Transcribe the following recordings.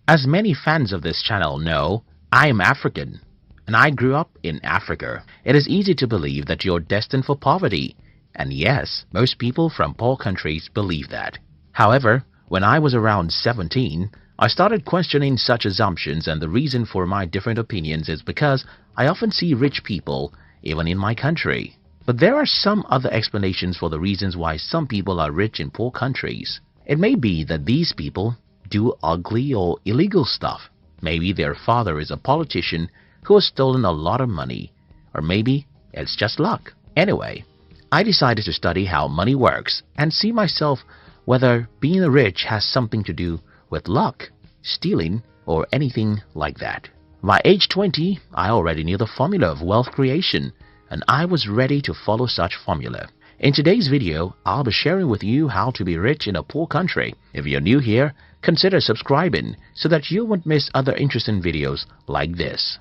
As many fans of this channel know, I am African and I grew up in Africa. It is easy to believe that you're destined for poverty, and yes, most people from poor countries believe that. However, when I was around 17, I started questioning such assumptions, and the reason for my different opinions is because I often see rich people even in my country. But there are some other explanations for the reasons why some people are rich in poor countries. It may be that these people do ugly or illegal stuff. Maybe their father is a politician who has stolen a lot of money, or maybe it's just luck. Anyway, I decided to study how money works and see myself whether being rich has something to do with luck, stealing, or anything like that. By age 20, I already knew the formula of wealth creation, and I was ready to follow such formula. In today's video, I'll be sharing with you how to be rich in a poor country. If you're new here, consider subscribing so that you won't miss other interesting videos like this.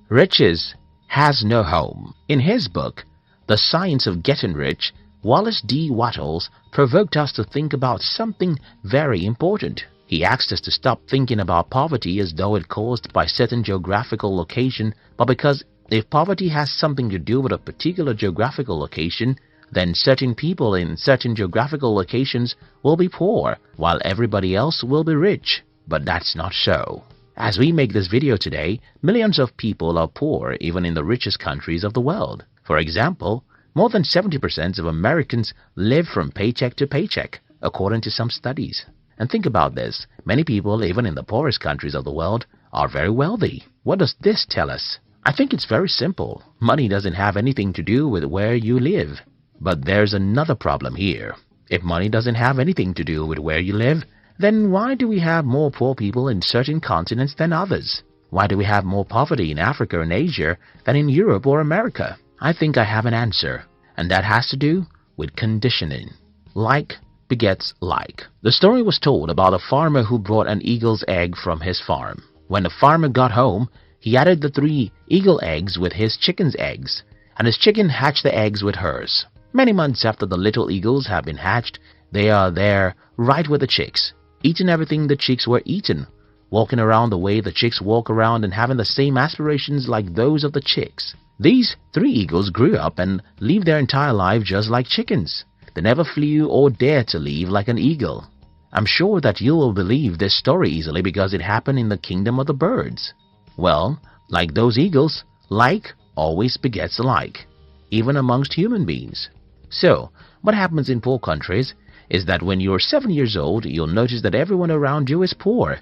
Riches has no home. In his book, The Science of Getting Rich, Wallace D. Wattles provoked us to think about something very important. He asked us to stop thinking about poverty as though it caused by certain geographical location, but because if poverty has something to do with a particular geographical location, then certain people in certain geographical locations will be poor, while everybody else will be rich. But that's not so. As we make this video today, millions of people are poor even in the richest countries of the world. For example, more than 70% of Americans live from paycheck to paycheck, according to some studies. And think about this, many people even in the poorest countries of the world are very wealthy. What does this tell us? I think it's very simple. Money doesn't have anything to do with where you live. But there's another problem here. If money doesn't have anything to do with where you live, then why do we have more poor people in certain continents than others? Why do we have more poverty in Africa and Asia than in Europe or America? I think I have an answer, and that has to do with conditioning. Like begets like. The story was told about a farmer who brought an eagle's egg from his farm. When the farmer got home, he added the 3 eagle eggs with his chicken's eggs, and his chicken hatched the eggs with hers. Many months after the little eagles have been hatched, they are there right with the chicks, eating everything the chicks were eaten, walking around the way the chicks walk around and having the same aspirations like those of the chicks. These 3 eagles grew up and lived their entire life just like chickens. They never flew or dared to live like an eagle. I'm sure that you will believe this story easily because it happened in the kingdom of the birds. Well, like those eagles, like always begets like, even amongst human beings. So, what happens in poor countries is that when you're 7 years old, you'll notice that everyone around you is poor.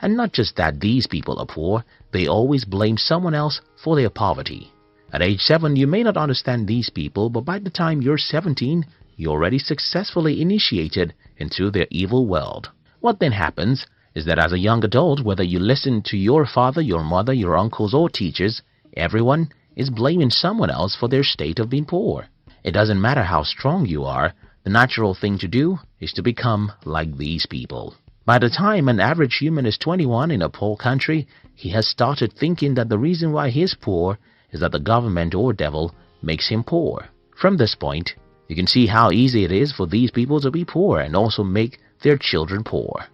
And not just that these people are poor, they always blame someone else for their poverty. At age 7, you may not understand these people, but by the time you're 17, you're already successfully initiated into their evil world. What then happens is that as a young adult, whether you listen to your father, your mother, your uncles or teachers, everyone is blaming someone else for their state of being poor. It doesn't matter how strong you are, the natural thing to do is to become like these people. By the time an average human is 21 in a poor country, he has started thinking that the reason why he is poor is that the government or devil makes him poor. From this point, you can see how easy it is for these people to be poor and also make their children poor.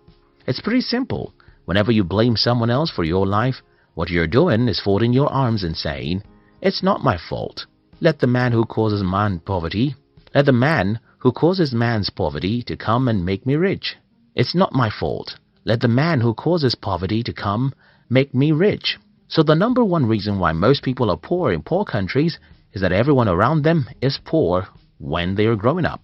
It's pretty simple. Whenever you blame someone else for your life, what you're doing is folding your arms and saying, "It's not my fault. Let the man who causes man's poverty to come and make me rich. It's not my fault. Let the man who causes poverty to come make me rich." So the number one reason why most people are poor in poor countries is that everyone around them is poor when they are growing up.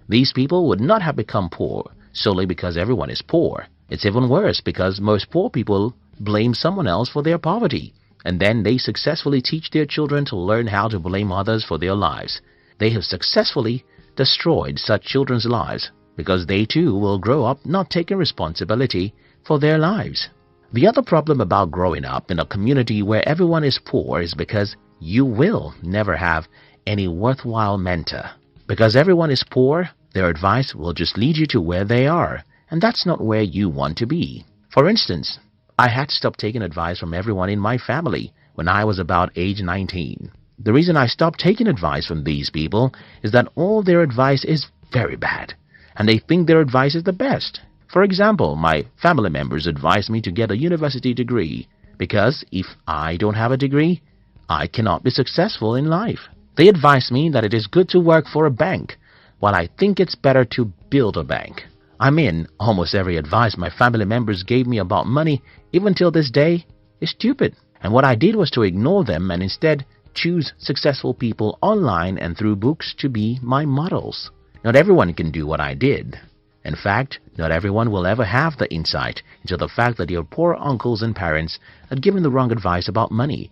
These people would not have become poor solely because everyone is poor. It's even worse because most poor people blame someone else for their poverty, and then they successfully teach their children to learn how to blame others for their lives. They have successfully destroyed such children's lives because they too will grow up not taking responsibility for their lives. The other problem about growing up in a community where everyone is poor is because you will never have any worthwhile mentor. Because everyone is poor, their advice will just lead you to where they are, and that's not where you want to be. For instance, I had to stop taking advice from everyone in my family when I was about age 19. The reason I stopped taking advice from these people is that all their advice is very bad, and they think their advice is the best. For example, my family members advise me to get a university degree because if I don't have a degree, I cannot be successful in life. They advise me that it is good to work for a bank, while I think it's better to build a bank. I mean, almost every advice my family members gave me about money, even till this day, is stupid. And what I did was to ignore them and instead choose successful people online and through books to be my models. Not everyone can do what I did. In fact, not everyone will ever have the insight into the fact that your poor uncles and parents had given the wrong advice about money.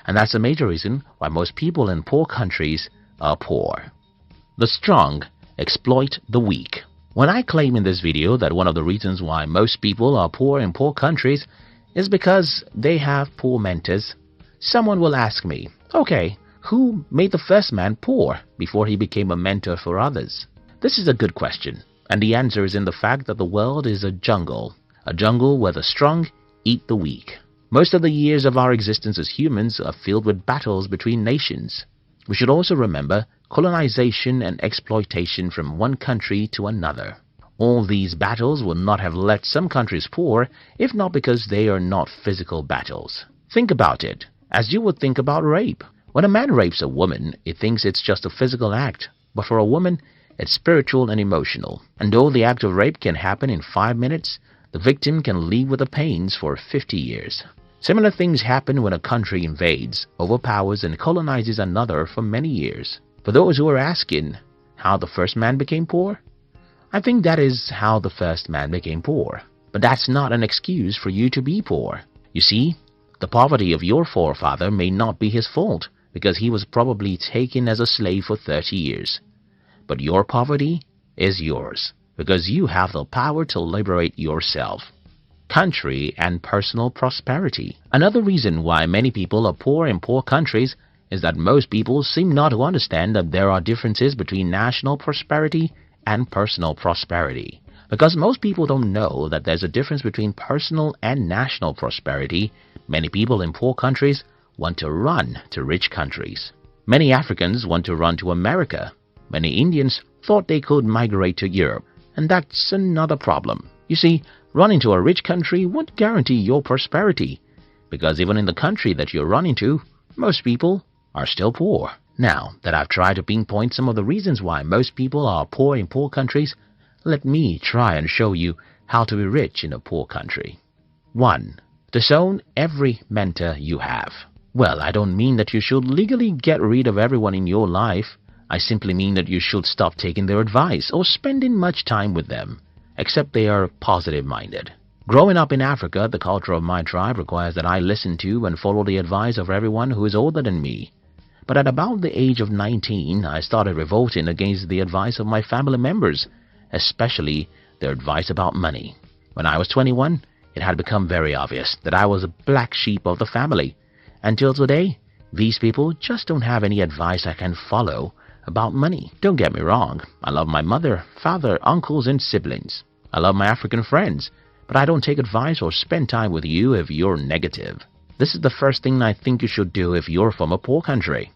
And that's a major reason why most people in poor countries are poor. The strong exploit the weak. When I claim in this video that one of the reasons why most people are poor in poor countries is because they have poor mentors, someone will ask me, okay, who made the first man poor before he became a mentor for others? This is a good question, and the answer is in the fact that the world is a jungle where the strong eat the weak. Most of the years of our existence as humans are filled with battles between nations. We should also remember colonization and exploitation from one country to another. All these battles would not have left some countries poor if not because they are not physical battles. Think about it, as you would think about rape. When a man rapes a woman, he thinks it's just a physical act, but for a woman, it's spiritual and emotional. And though the act of rape can happen in 5 minutes, the victim can live with the pains for 50 years. Similar things happen when a country invades, overpowers, and colonizes another for many years. For those who are asking how the first man became poor, I think that is how the first man became poor. But that's not an excuse for you to be poor. You see, the poverty of your forefather may not be his fault because he was probably taken as a slave for 30 years. But your poverty is yours because you have the power to liberate yourself. Country and personal prosperity. Another reason why many people are poor in poor countries is that most people seem not to understand that there are differences between national prosperity and personal prosperity. Because most people don't know that there's a difference between personal and national prosperity, many people in poor countries want to run to rich countries. Many Africans want to run to America. Many Indians thought they could migrate to Europe. And that's another problem. You see, running to a rich country won't guarantee your prosperity, because even in the country that you're running to, most people are still poor. Now that I've tried to pinpoint some of the reasons why most people are poor in poor countries, let me try and show you how to be rich in a poor country. 1. Disown every mentor you have. Well, I don't mean that you should legally get rid of everyone in your life. I simply mean that you should stop taking their advice or spending much time with them, except they are positive-minded. Growing up in Africa, the culture of my tribe requires that I listen to and follow the advice of everyone who is older than me. But at about the age of 19, I started revolting against the advice of my family members, especially their advice about money. When I was 21, it had become very obvious that I was a black sheep of the family. Until today, these people just don't have any advice I can follow about money. Don't get me wrong, I love my mother, father, uncles, and siblings. I love my African friends, but I don't take advice or spend time with you if you're negative. This is the first thing I think you should do if you're from a poor country.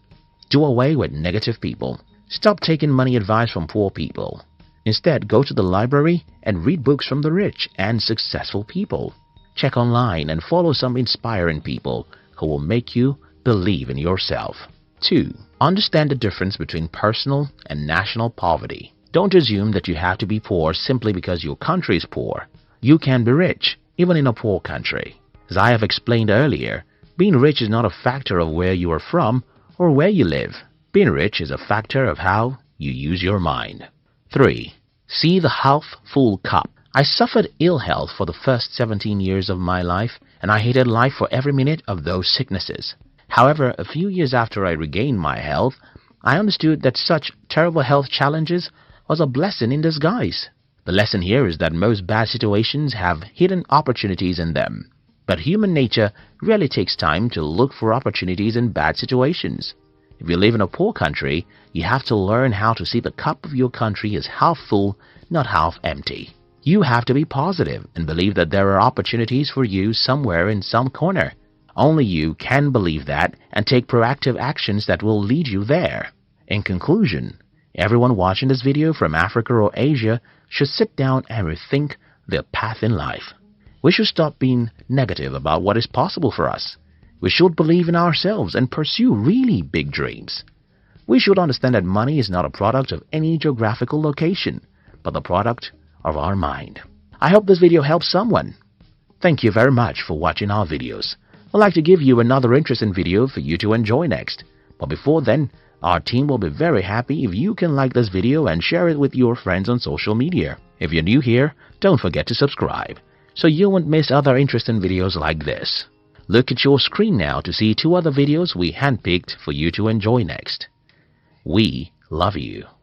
Do away with negative people. Stop taking money advice from poor people. Instead, go to the library and read books from the rich and successful people. Check online and follow some inspiring people who will make you believe in yourself. 2. Understand the difference between personal and national poverty. Don't assume that you have to be poor simply because your country is poor. You can be rich, even in a poor country. As I have explained earlier, being rich is not a factor of where you are from or where you live. Being rich is a factor of how you use your mind. 3. See the half full cup. I suffered ill health for the first 17 years of my life, and I hated life for every minute of those sicknesses. However, a few years after I regained my health, I understood that such terrible health challenges was a blessing in disguise. The lesson here is that most bad situations have hidden opportunities in them. But human nature rarely takes time to look for opportunities in bad situations. If you live in a poor country, you have to learn how to see the cup of your country as half full, not half empty. You have to be positive and believe that there are opportunities for you somewhere in some corner. Only you can believe that and take proactive actions that will lead you there. In conclusion, everyone watching this video from Africa or Asia should sit down and rethink their path in life. We should stop being negative about what is possible for us. We should believe in ourselves and pursue really big dreams. We should understand that money is not a product of any geographical location, but the product of our mind. I hope this video helps someone. Thank you very much for watching our videos. I'd like to give you another interesting video for you to enjoy next. But before then, our team will be very happy if you can like this video and share it with your friends on social media. If you're new here, don't forget to subscribe, so you won't miss other interesting videos like this. Look at your screen now to see 2 other videos we handpicked for you to enjoy next. We love you.